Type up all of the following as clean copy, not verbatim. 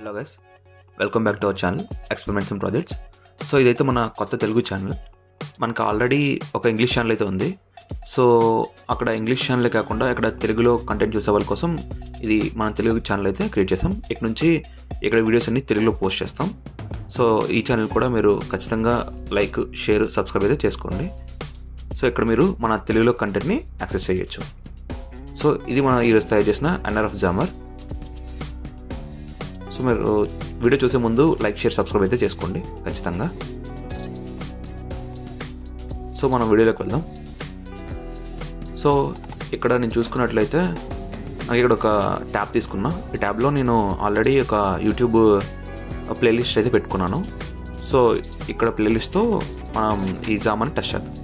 Hello guys, welcome back to our channel experiments and projects. So ఇదైతే మన కొత్త Telugu channel. మనకు ఆల్రెడీ ఒక ఇంగ్లీష్ ఛానల్ అయితే ఉంది. సో అక్కడ ఇంగ్లీష్ ఛానల్ కాకుండా ఇక్కడ తెలుగులో కంటెంట్ చూసే వాళ్ళ కోసం ఇది మన తెలుగు ఛానల్ అయితే క్రియేట్ చేసాం. ఇక్కడ నుంచి ఇక్కడ వీడియోస్ అన్ని తెలుగులో పోస్ట్ చేస్తాం. సో ఈ ఛానల్ కూడా మీరు ఖచ్చితంగా లైక్, షేర్, సబ్స్క్రైబ్ అయితే చేసుకోండి. సో ఇక్కడ మీరు మన తెలుగులో కంటెంట్ని యాక్సెస్ చేయొచ్చు. సో ఇది మన ఈరోజు తయారు చేసిన ఎన్ఆర్ఎఫ్ జామర్. సో మీరు వీడియో చూసే ముందు లైక్, షేర్, సబ్స్క్రైబ్ అయితే చేసుకోండి ఖచ్చితంగా. సో మనం వీడియోలోకి వెళ్దాం. సో ఇక్కడ నేను చూసుకున్నట్లయితే నాకు ఇక్కడ ఒక ట్యాబ్ తీసుకున్నా. ఈ ట్యాబ్లో నేను ఆల్రెడీ ఒక యూట్యూబ్ ప్లేలిస్ట్ అయితే పెట్టుకున్నాను. సో ఇక్కడ ప్లేలిస్ట్తో మనం ఈ జామాని టచ్ చేద్దాం.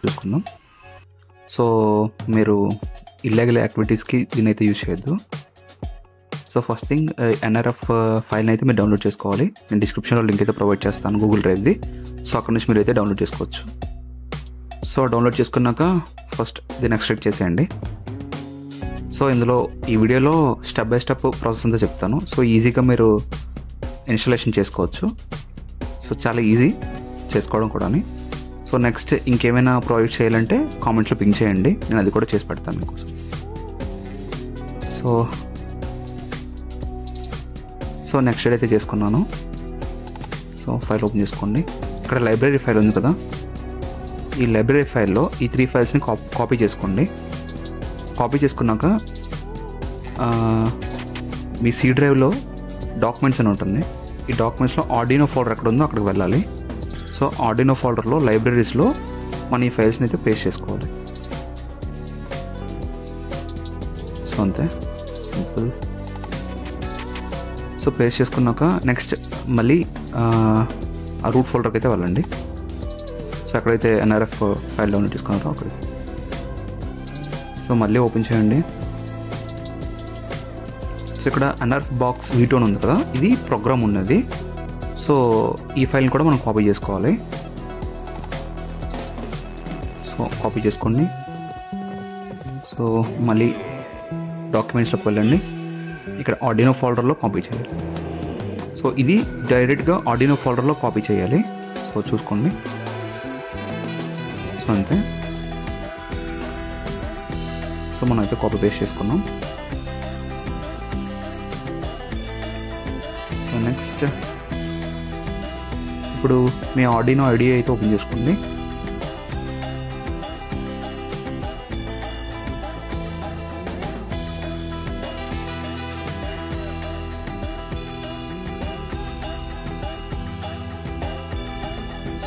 చూసుకుందాం. సో మీరు ఇల్లీగల్ యాక్టివిటీస్కి దీని అయితే యూజ్ చేయొద్దు. సో ఫస్ట్ థింగ్, ఎన్ఆర్ఎఫ్ ఫైల్ని అయితే మీరు డౌన్లోడ్ చేసుకోవాలి. నేను డిస్క్రిప్షన్లో లింక్ అయితే ప్రొవైడ్ చేస్తాను, గూగుల్ డ్రైవ్ది. సో అక్కడ నుంచి మీరు అయితే డౌన్లోడ్ చేసుకోవచ్చు. సో డౌన్లోడ్ చేసుకున్నాక ఫస్ట్ దీన్ని ఎక్స్ట్రాక్ట్ చేసేయండి. సో ఇందులో ఈ వీడియోలో స్టెప్ బై స్టెప్ ప్రాసెస్ అంతా చెప్తాను. సో ఈజీగా మీరు ఇన్స్టాలేషన్ చేసుకోవచ్చు. సో చాలా ఈజీ చేసుకోవడం కూడా. సో నెక్స్ట్ ఇంకేమైనా ప్రొవైడ్ చేయాలంటే కామెంట్స్లో పింక్ చేయండి, నేను అది కూడా చేసి పెడతాను మీకోసం. సో నెక్స్ట్ అయితే చేసుకున్నాను. సో ఫైల్ ఓపెన్ చేసుకోండి. ఇక్కడ లైబ్రరీ ఫైల్ ఉంది కదా, ఈ లైబ్రరీ ఫైల్లో ఈ 3 ఫైల్స్ని కాపీ చేసుకోండి. కాపీ చేసుకున్నాక మీ సి డ్రైవ్లో డాక్యుమెంట్స్ అని ఉంటుంది. ఈ డాక్యుమెంట్స్లో ఆర్డినో ఫోల్డర్ ఎక్కడ ఉందో అక్కడికి వెళ్ళాలి. సో ఆర్డినో ఫోల్డర్లో లైబ్రరీస్లో మన ఈ ఫైల్స్ని అయితే పేస్ట్ చేసుకోవాలి. సో అంతే, సింపుల్. సో పేస్ట్ చేసుకున్నాక నెక్స్ట్ మళ్ళీ ఆ రూట్ ఫోల్డర్కి అయితే వెళ్ళండి. సో అక్కడైతే ఎన్ఆర్ఎఫ్ ఫైల్ డౌన్లోడ్ చేసుకున్నారో అక్కడికి. సో మళ్ళీ ఓపెన్ చేయండి. సో ఇక్కడ ఎన్ఆర్ఎఫ్ బాక్స్ వీటోన్ ఉంది కదా, ఇది ప్రోగ్రామ్ ఉన్నది. సో ఈ ఫైల్ని కూడా మనం కాపీ చేసుకోవాలి. సో కాపీ చేసుకోండి. సో మళ్ళీ డాక్యుమెంట్స్లోకి వెళ్ళండి. ఇక్కడ ఆర్డినో ఫోల్డర్లో కాపీ చేయాలి. సో ఇది డైరెక్ట్గా ఆర్డినో ఫోల్డర్లో కాపీ చేయాలి. సో చూసుకోండి. సో అంతే. సో మనం అయితే కాపీ పేస్ట్ చేసుకున్నాం. సో నెక్స్ట్ ఇప్పుడు మీ ఆర్డినో ఐడియా అయితే ఓపెన్ చేసుకోండి.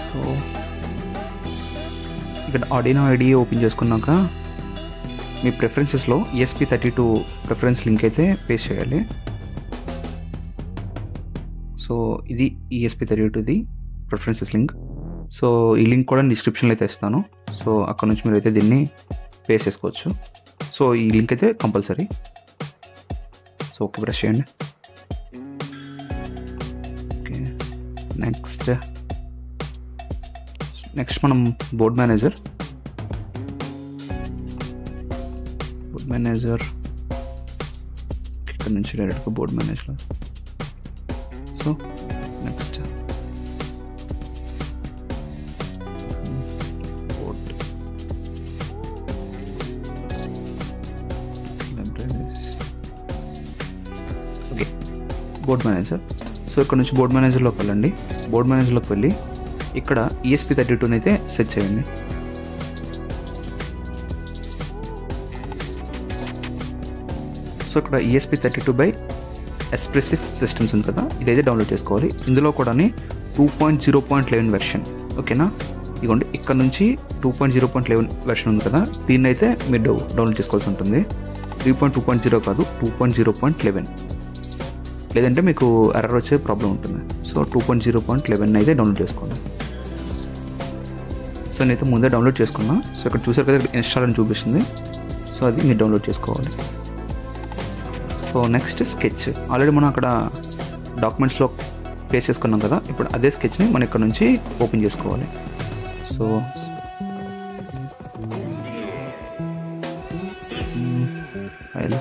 సో ఇక్కడ ఆర్డినో ఐడియా ఓపెన్ చేసుకున్నాక మీ ప్రిఫరెన్సెస్లో ESP32 ప్రిఫరెన్స్ లింక్ అయితే పేస్ట్ చేయాలి. సో ఇది ESP32ది ప్రిఫరెన్సెస్ లింక్. సో ఈ లింక్ కూడా డిస్క్రిప్షన్లో అయితే ఇస్తాను. సో అక్కడ నుంచి మీరు అయితే దీన్ని పేస్ట్ చేసుకోవచ్చు. సో ఈ లింక్ అయితే కంపల్సరీ. సో ఓకే ప్రెస్ చేయండి. ఓకే నెక్స్ట్ మనం బోర్డ్ మేనేజర్ ఇక్కడ నుంచి డైరెక్ట్గా board manager. So next board manager. So ఇక్కడ నుంచి బోర్డ్ మేనేజర్లోకి వెళ్ళండి. బోర్డ్ మేనేజర్లోకి వెళ్ళి ఇక్కడ ESP32 అయితే సెట్ చేయండి. సో ఇక్కడ ESP32 బై ఎస్ప్రెసివ్ సిస్టమ్స్ ఉంది కదా, ఇదైతే డౌన్లోడ్ చేసుకోవాలి. ఇందులో కూడా 2.0.11 వెర్షన్. ఓకేనా, ఇదిగోండి ఇక్కడ నుంచి 2.0.11 వెర్షన్ ఉంది కదా, దీన్ని అయితే మీరు డౌన్లోడ్ చేసుకోవాల్సి ఉంటుంది. 3.2.0 కాదు, 2.0.11, లేదంటే మీకు ఎర్రర్ వచ్చే ప్రాబ్లం ఉంటుంది. సో 2.0.11 అయితే డౌన్లోడ్ చేసుకోండి. సో నేనైతే ముందే డౌన్లోడ్ చేసుకున్నా. సో ఇక్కడ చూసారు కదా, ఇన్స్టాల్ అని చూపిస్తుంది. సో అది మీరు డౌన్లోడ్ చేసుకోవాలి. So next sketch. ఆల్రెడీ మనం అక్కడ డాక్యుమెంట్స్లో పేస్ట్ చేసుకున్నాం కదా, ఇప్పుడు అదే స్కెచ్ని మనం ఇక్కడ నుంచి ఓపెన్ చేసుకోవాలి. సో ఫైల్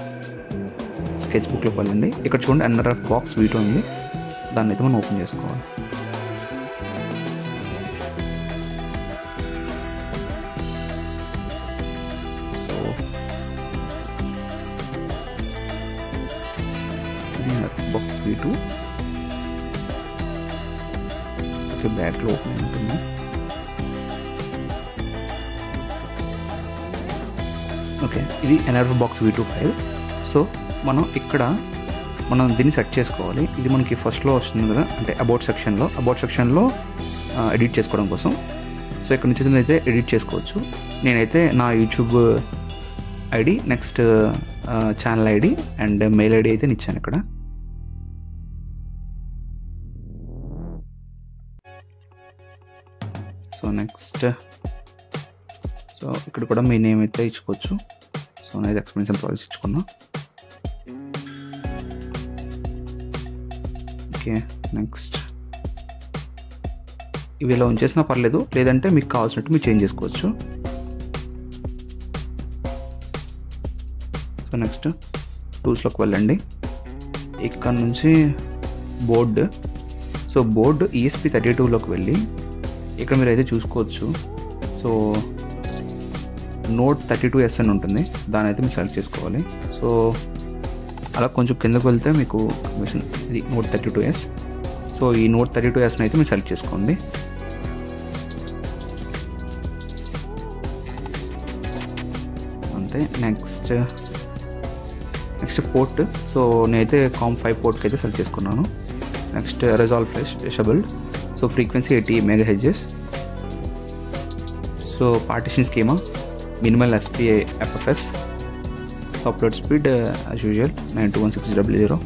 స్కెచ్ బుక్లోకి వెళ్ళండి. ఇక్కడ చూడండి NRF బాక్స్ V2 ఉంది, దాన్ని అయితే మనం ఓపెన్ చేసుకోవాలి. బాక్స్ V2 ఓకే, బ్యాక్లో ఓపెన్ ఉంటుంది. ఓకే, ఇది NRF box V2 file. So మనం దీన్ని సెట్ చేసుకోవాలి. ఇది మనకి ఫస్ట్లో వస్తుంది కదా, అంటే అబౌట్ సెక్షన్లో ఎడిట్ చేసుకోవడం కోసం. సో ఇక్కడ నుంచి అయితే ఎడిట్ చేసుకోవచ్చు. నేనైతే నా YouTube ID, next channel ID and mail ID అయితే ఇచ్చాను ఇక్కడ. సో నెక్స్ట్ ఇక్కడ కూడా మీ నేమ్ అయితే ఇచ్చుకోవచ్చు. సో నేను ఎక్స్పీరియన్స్ అండ్ ప్రాజెక్ట్స్ ఇచ్చుకున్నా. ఓకే, నెక్స్ట్ ఇవి ఇలా ఉంచేసినా పర్లేదు, లేదంటే మీకు కావాల్సినట్టు మీరు చేంజ్ చేసుకోవచ్చు. సో నెక్స్ట్ టూల్స్లోకి వెళ్ళండి. ఇక్కడ నుంచి బోర్డ్. సో బోర్డ్ ESP32లోకి వెళ్ళి ఇక్కడ మీరు అయితే చూసుకోవచ్చు. సో Note 32S అని ఉంటుంది, దాని అయితే మీరు సెలెక్ట్ చేసుకోవాలి. సో అలా కొంచెం కిందకు వెళ్తే మీకు ఇది Note 32S. సో ఈ Note 32S అయితే మీరు సెలెక్ట్ చేసుకోండి. అంతే. Next port. సో నేనైతే COM5 పోర్ట్కి అయితే సెలెక్ట్ చేసుకున్నాను. Next resolve fresh disabled. So frequency 80 MHz. So partition schema minimal SPI FFS. Upload speed as usual 9216000.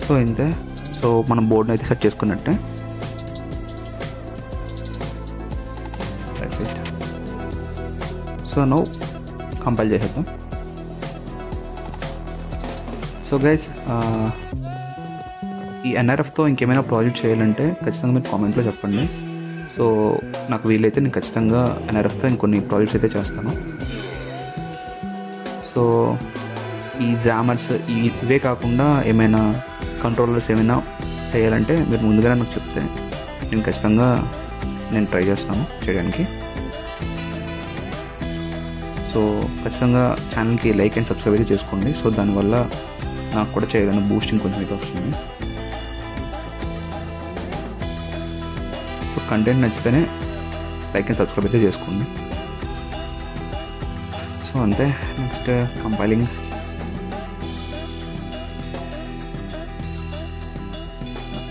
So ఇంతే. సో మనం బోర్డ్ని అయితే సెట్ చేసుకున్నట్టే. సో నో కంపైల్ చేసేద్దాం. సో గైస్, ఈ NRFతో ఇంకేమైనా ప్రాజెక్ట్ చేయాలంటే ఖచ్చితంగా మీరు కామెంట్లో చెప్పండి. సో నాకు వీలైతే నేను ఖచ్చితంగా NRFతో ఇంకొన్ని ప్రాజెక్ట్స్ అయితే చేస్తాను. సో ఈ జామర్స్ ఇవే కాకుండా ఏమైనా కంట్రోలర్స్ ఏమైనా చేయాలంటే మీరు ముందుగానే నాకు చెప్తే నేను ఖచ్చితంగా ట్రై చేస్తాను చేయడానికి. సో ఖచ్చితంగా ఛానల్కి లైక్ అండ్ సబ్స్క్రైబ్ అయితే చేసుకోండి. సో దానివల్ల నాకు కూడా చేయగలను బూస్టింగ్ కొంచెం అయితే వస్తుంది. సో కంటెంట్ నచ్చితేనే లైక్ అండ్ సబ్స్క్రైబ్ అయితే చేసుకోండి. సో అంతే. Next compiling.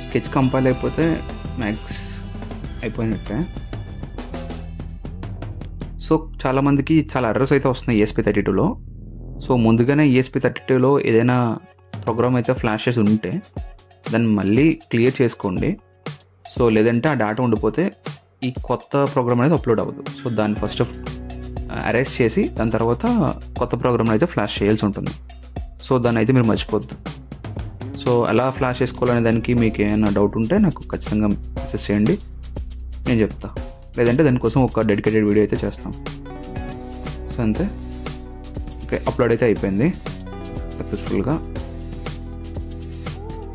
స్కెచ్ కంపైల్ అయిపోతే మ్యాక్స్ అయిపోయినట్టే. సో చాలామందికి చాలా ఎర్రర్స్ అయితే వస్తున్నాయి ESP32లో. సో ముందుగానే ESP32లో ఏదైనా ప్రోగ్రామ్ అయితే ఫ్లాష్ చేసి ఉంటే దాన్ని మళ్ళీ క్లియర్ చేసుకోండి. సో లేదంటే ఆ డేటా ఉండిపోతే ఈ కొత్త ప్రోగ్రామ్ అనేది అప్లోడ్ అవ్వదు. సో దాన్ని ఫస్ట్ అరెస్ట్ చేసి దాని తర్వాత కొత్త ప్రోగ్రామ్ అయితే ఫ్లాష్ చేయాల్సి ఉంటుంది. సో దాన్ని అయితే మీరు మర్చిపోద్దు. సో ఎలా ఫ్లాష్ చేసుకోవాలనే దానికి మీకు ఏమైనా డౌట్ ఉంటే నాకు ఖచ్చితంగా మెసేజ్ చేయండి, నేను చెప్తా. లేదంటే దానికోసం ఒక డెడికేటెడ్ వీడియో అయితే చేస్తాం. సో అంతే. ఓకే, అప్లోడ్ అయితే అయిపోయింది సక్సెస్ఫుల్గా.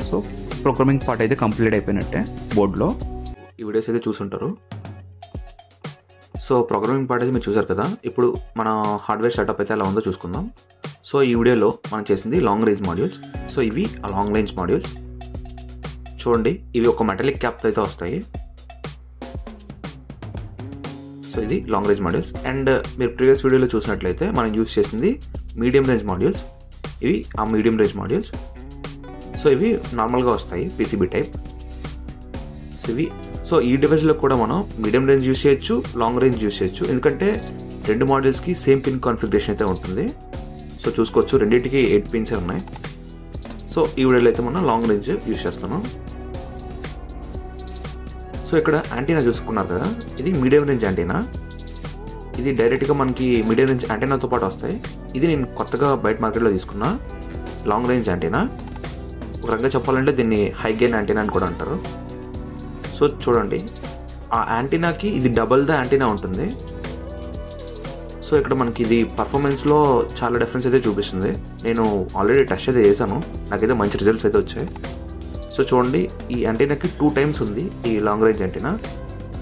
సో ప్రోగ్రామింగ్ పార్ట్ అయితే కంప్లీట్ అయిపోయినట్టే బోర్డులో. ఈ వీడియోస్ అయితే చూసుంటారు. సో ప్రోగ్రామింగ్ పార్ట్ అయితే మీరు చూసారు కదా. ఇప్పుడు మన హార్డ్వేర్ సెటప్ అయితే ఎలా ఉందో చూసుకుందాం. సో ఈ వీడియోలో మనం చేసింది లాంగ్ రేంజ్ మాడ్యూల్స్. సో ఇవి ఆ లాంగ్ రేంజ్ మాడ్యూల్స్ చూడండి. ఇవి ఒక మెటాలిక్ క్యాప్తో అయితే వస్తాయి. సో ఇది లాంగ్ రేంజ్ మాడ్యూల్స్. అండ్ మీరు ప్రీవియస్ వీడియోలో చూసినట్లయితే మనం యూజ్ చేసింది మీడియం రేంజ్ మాడ్యూల్స్. ఇవి ఆ మీడియం రేంజ్ మాడ్యూల్స్. సో ఇవి నార్మల్గా వస్తాయి పీసీబీ టైప్. సో ఈ డివైస్లో కూడా మనం మీడియం రేంజ్ యూజ్ చేయొచ్చు, లాంగ్ రేంజ్ యూజ్ చేయొచ్చు. ఎందుకంటే రెండు మాడ్యూల్స్కి సేమ్ పిన్ కాన్ఫిగరేషన్ అయితే ఉంటుంది. సో చూసుకోవచ్చు, రెండింటికి 8 పిన్స్ ఉన్నాయి. సో ఈ వీడియోలో అయితే మనం లాంగ్ రేంజ్ యూజ్ చేస్తాను. సో ఇక్కడ యాంటీనా చూసుకున్నారు కదా, ఇది మీడియం రేంజ్ యాంటీనా. ఇది డైరెక్ట్గా మనకి మీడియం రేంజ్ యాంటీనాతో పాటు వస్తాయి. ఇది నేను కొత్తగా బయట మార్కెట్లో తీసుకున్న లాంగ్ రేంజ్ యాంటీనా. ఒక రకంగా చెప్పాలంటే దీన్ని హై గెయిన్ యాంటీనా అని కూడా అంటారు. సో చూడండి, ఆ యాంటీనాకి ఇది డబల్ ద యాంటీనా ఉంటుంది. సో ఇక్కడ మనకి ఇది పర్ఫార్మెన్స్లో చాలా డిఫరెన్స్ అయితే చూపిస్తుంది. నేను ఆల్రెడీ టెస్ట్ అయితే చేశాను, నాకైతే మంచి రిజల్ట్స్ అయితే వచ్చాయి. సో చూడండి, ఈ యాంటీనాకి 2 టైమ్స్ ఉంది ఈ లాంగ్ రేంజ్ యాంటీనా.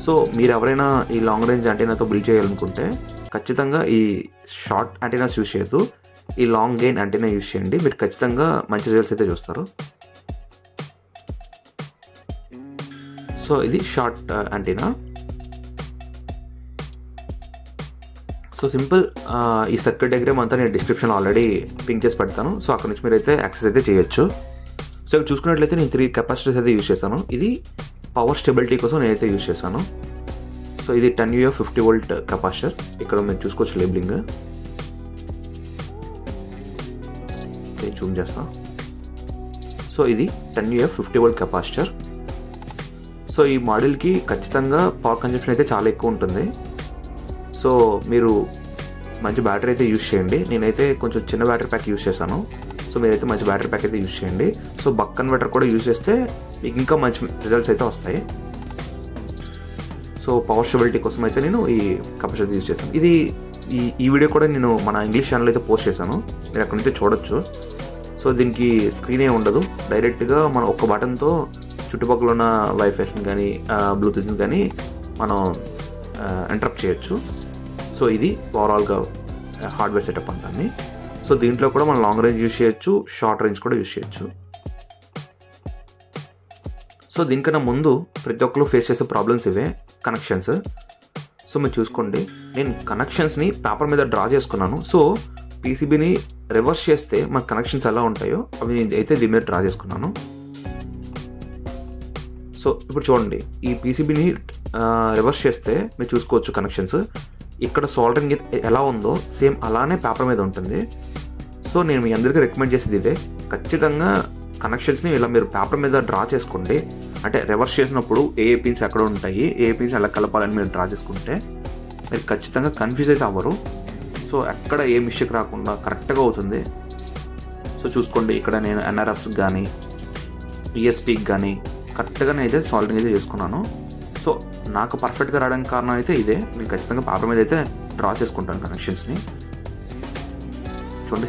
సో మీరు ఎవరైనా ఈ లాంగ్ రేంజ్ యాంటీనాతో బిల్డ్ చేయాలనుకుంటే ఖచ్చితంగా ఈ షార్ట్ యాంటీనాస్ యూజ్ చేయొద్దు, ఈ లాంగ్ గెయిన్ యాంటీనా యూజ్ చేయండి. మీరు ఖచ్చితంగా మంచి రిజల్ట్స్ అయితే చూస్తారు. సో ఇది షార్ట్ యాంటీనా. So simple. ఈ సర్క్యూట్ డయాగ్రామ్ అంతా నేను డిస్క్రిప్షన్లో ఆల్రెడీ పింక్ చేసి పెడతాను. సో అక్కడ నుంచి మీరు అయితే యాక్సెస్ అయితే చేయొచ్చు. సో ఇక్కడ చూసుకున్నట్లయితే నేను 3 కెపాసిటర్స్ అయితే యూజ్ చేశాను. ఇది పవర్ స్టెబిలిటీ కోసం నేనైతే యూజ్ చేశాను. సో ఇది 10 UF 50 వోల్ట్ కెపాసిటర్. ఇక్కడ మీరు చూసుకోవచ్చు లేబులింగ్. జూమ్ చేస్తాను. సో ఇది 10 UF 50 వోల్ట్ కెపాసిటర్. సో ఈ మోడల్కి ఖచ్చితంగా పవర్ కన్జంప్షన్ అయితే చాలా ఎక్కువ ఉంటుంది. సో మీరు మంచి బ్యాటరీ అయితే యూజ్ చేయండి. నేనైతే కొంచెం చిన్న బ్యాటరీ ప్యాక్ యూజ్ చేశాను. సో మీరైతే మంచి బ్యాటరీ ప్యాక్ అయితే యూజ్ చేయండి. సో బక్ కన్వర్టర్ కూడా యూజ్ చేస్తే మీకు ఇంకా మంచి రిజల్ట్స్ అయితే వస్తాయి. సో పవర్ స్టెబిలిటీ కోసం అయితే నేను ఈ కెపాసిటర్ యూజ్ చేశాను. ఇది ఈ వీడియో కూడా నేను మన ఇంగ్లీష్ ఛానల్ అయితే పోస్ట్ చేశాను, మీరు అక్కడ నుంచి చూడొచ్చు. సో దీనికి స్క్రీన్ ఏమి ఉండదు, డైరెక్ట్గా మనం ఒక బటన్తో చుట్టుపక్కల ఉన్న వైఫైస్ని కానీ బ్లూటూత్ని కానీ మనం ఇంటరప్ట్ చేయొచ్చు. సో ఇది ఓవరాల్గా హార్డ్వేర్ సెటప్ అంటాన్ని. సో దీంట్లో కూడా మనం లాంగ్ రేంజ్ యూజ్ చేయొచ్చు, షార్ట్ రేంజ్ కూడా యూజ్ చేయొచ్చు. సో దీనికన్నా ముందు ప్రతి ఒక్కరు ఫేస్ చేసే ప్రాబ్లమ్స్ ఇవే, కనెక్షన్స్. సో మీరు చూసుకోండి, నేను కనెక్షన్స్ని పేపర్ మీద డ్రా చేసుకున్నాను. సో పీసీబీని రివర్స్ చేస్తే మన కనెక్షన్స్ ఎలా ఉంటాయో అవి అయితే దీని మీద డ్రా చేసుకున్నాను. సో ఇప్పుడు చూడండి, ఈ పీసీబీని రివర్స్ చేస్తే మీరు చూసుకోవచ్చు కనెక్షన్స్. ఇక్కడ సోల్డరింగ్ ఎలా ఉందో సేమ్ అలానే పేపర్ మీద ఉంటుంది. సో నేను మీ అందరికీ రికమెండ్ చేసేది ఇదే, ఖచ్చితంగా కనెక్షన్స్ని ఇలా మీరు పేపర్ మీద డ్రా చేసుకోండి. అంటే రివర్స్ చేసినప్పుడు ఏ పిన్స్ ఎక్కడ ఉంటాయి, ఏ పిన్స్ ఎలా కలపాలని మీరు డ్రా చేసుకుంటే మీరు ఖచ్చితంగా కన్ఫ్యూజ్ అయితే అవ్వరు. సో ఎక్కడ ఏ మిస్టేక్ రాకుండా కరెక్ట్గా అవుతుంది. సో చూసుకోండి, ఇక్కడ నేను ఎన్ఆర్ఎఫ్స్కి కానీ ఈఎస్పీకి కానీ కరెక్ట్గా అయితే సాల్వింగ్ అయితే చేసుకున్నాను. సో నాకు పర్ఫెక్ట్గా రావడానికి కారణం అయితే ఇదే, నేను ఖచ్చితంగా పేపర్ మీద అయితే డ్రా చేసుకుంటాను కనెక్షన్స్ని. చూడండి,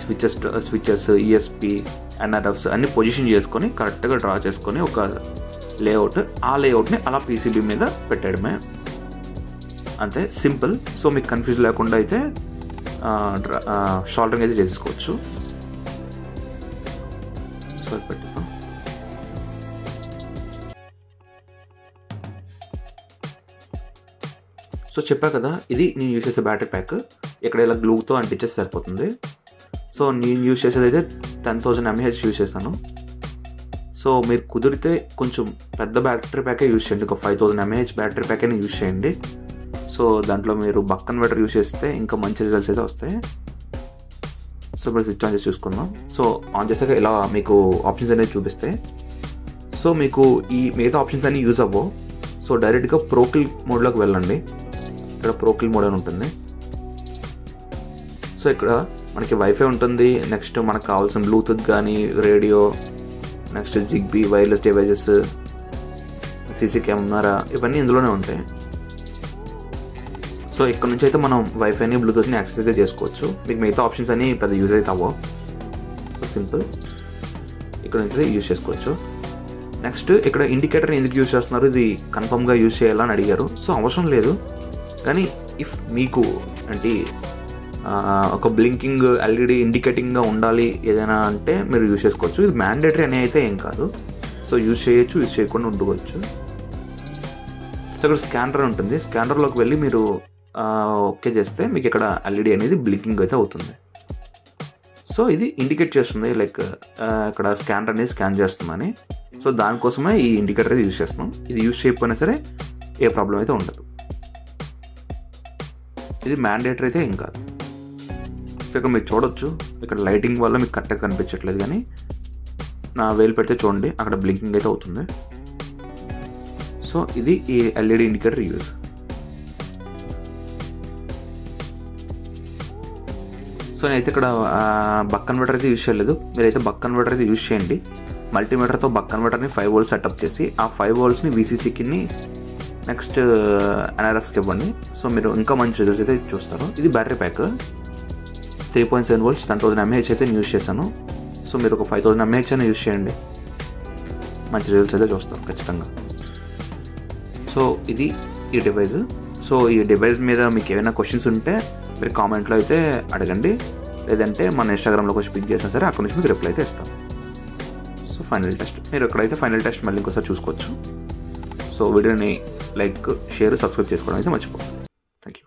స్విచెస్ ఈఎస్పీ ఎన్ఆర్ఎఫ్స్ అన్ని పొజిషన్ చేసుకొని కరెక్ట్గా డ్రా చేసుకొని ఒక లేఅవుట్, ఆ లేఅవుట్ని అలా పీసీబీ మీద పెట్టడమే, అంతే, సింపుల్. సో మీకు కన్ఫ్యూజ్ లేకుండా అయితే సాల్వింగ్ అయితే చేసేసుకోవచ్చు. సో పెట్టుకో. సో చెప్పా కదా, ఇది నేను యూజ్ చేసే బ్యాటరీ ప్యాక్. ఇక్కడ ఇలా గ్లూతో అంటించేస్తే సరిపోతుంది. సో నేను యూజ్ చేసేది అయితే 10,000 mAh యూజ్ చేశాను. సో మీరు కుదిరితే కొంచెం పెద్ద బ్యాటరీ ప్యాకే యూజ్ చేయండి, ఒక 5,000 mAh బ్యాటరీ ప్యాక్ అయినా యూజ్ చేయండి. సో దాంట్లో మీరు బక్ కన్వర్టర్ యూజ్ చేస్తే ఇంకా మంచి రిజల్ట్స్ అయితే వస్తాయి. సో ఇప్పుడు స్విచ్ ఆన్ చేసి చూసుకుందాం. సో ఆన్ చేసాక ఇలా మీకు ఆప్షన్స్ అనేది చూపిస్తాయి. సో మీకు ఈ మిగతా ఆప్షన్స్ అన్నీ యూజ్ అవ్వవు. సో డైరెక్ట్గా ప్రోకిల్ మోడ్లోకి వెళ్ళండి. ఇక్కడ ప్రోకిల్ మోడ్ అని ఉంటుంది. సో ఇక్కడ మనకి వైఫై ఉంటుంది. నెక్స్ట్ మనకు కావాల్సిన బ్లూటూత్ కానీ, radio, next Zigbee, wireless devices, CC camera, ఇవన్నీ ఇందులోనే ఉంటాయి. సో ఇక్కడ నుంచి అయితే మనం వైఫైని, బ్లూటూత్ని యాక్సెస్ అయితే చేసుకోవచ్చు. మీకు మిగతా ఆప్షన్స్ అని పెద్ద యూజ్ అయితే అవ్వవు. సో సింపుల్, ఇక్కడ నుంచి యూజ్ చేసుకోవచ్చు. నెక్స్ట్ ఇక్కడ ఇండికేటర్ ఎందుకు యూజ్ చేస్తున్నారు, ఇది కన్ఫర్మ్గా యూజ్ చేయాలని అడిగారు. సో అవసరం లేదు, కానీ ఇఫ్ మీకు అంటే ఒక బ్లింకింగ్ ఎల్ఈడి ఇండికేటింగ్గా ఉండాలి ఏదైనా అంటే మీరు యూజ్ చేసుకోవచ్చు. ఇది మ్యాండేటరీ అని అయితే ఏం కాదు. సో యూజ్ చేయొచ్చు, యూజ్ చేయకుండా ఉండవచ్చు. సో ఇక్కడ స్కానర్ ఉంటుంది. స్కానర్లోకి వెళ్ళి మీరు ఓకే చేస్తే మీకు ఇక్కడ ఎల్ఈడి అనేది బ్లింకింగ్ అయితే అవుతుంది. సో ఇది ఇండికేట్ చేస్తుంది లైక్ ఇక్కడ స్కానర్ అనేది స్కాన్ చేస్తుందని. సో దానికోసమే ఈ ఇండికేటర్ అయితే యూజ్ చేస్తున్నాం. ఇది యూజ్ చేయకపోయినా సరే ఏ ప్రాబ్లం అయితే ఉండదు. ఇది మ్యాండేటరీ అయితే ఏం కాదు. సో ఇక్కడ మీరు చూడొచ్చు, ఇక్కడ లైటింగ్ వల్ల మీకు కరెక్ట్గా కనిపించట్లేదు, కానీ నా వేలు పెడితే చూడండి అక్కడ బ్లింకింగ్ అయితే అవుతుంది. సో ఇది ఈ ఎల్ఈడి ఇండికేటర్ యూజ్. సో నేనైతే ఇక్కడ బక్ కన్వర్టర్ అయితే యూజ్ చేయలేదు. మీరైతే బక్ కన్వర్టర్ అయితే యూజ్ చేయండి. మల్టీమీటర్తో బక్ కన్వర్టర్ని 5 volts సెటప్ చేసి ఆ 5 voltsని VCCకి నెక్స్ట్ NRFస్కి ఇవ్వండి. సో మీరు ఇంకా మంచి రిజల్ట్స్ అయితే చూస్తారు. ఇది బ్యాటరీ ప్యాక్ 3.7 volts 10,000 mAh అయితే యూజ్ చేశాను. సో మీరు ఒక 5,000 mAh అయినా యూజ్ చేయండి, మంచి రిజల్ట్స్ అయితే చూస్తారు ఖచ్చితంగా. సో ఇది ఈ డివైస్. సో ఈ డివైస్ మీద మీకు ఏమైనా క్వశ్చన్స్ ఉంటే మీరు కామెంట్లో అయితే అడగండి, లేదంటే మన ఇన్స్టాగ్రామ్లోకి వచ్చి పిక్ చేసినా సరే అక్కడ నుంచి మీకు రిప్లై అయితే ఇస్తాం. సో ఫైనల్ టెస్ట్ మీరు ఎక్కడైతే ఫైనల్ టెస్ట్ మళ్ళీ ఇంకోసారి చూసుకోవచ్చు. సో వీడియోని లైక్, షేర్, సబ్స్క్రైబ్ చేసుకోవడం అయితే మర్చిపోండి. Thank you.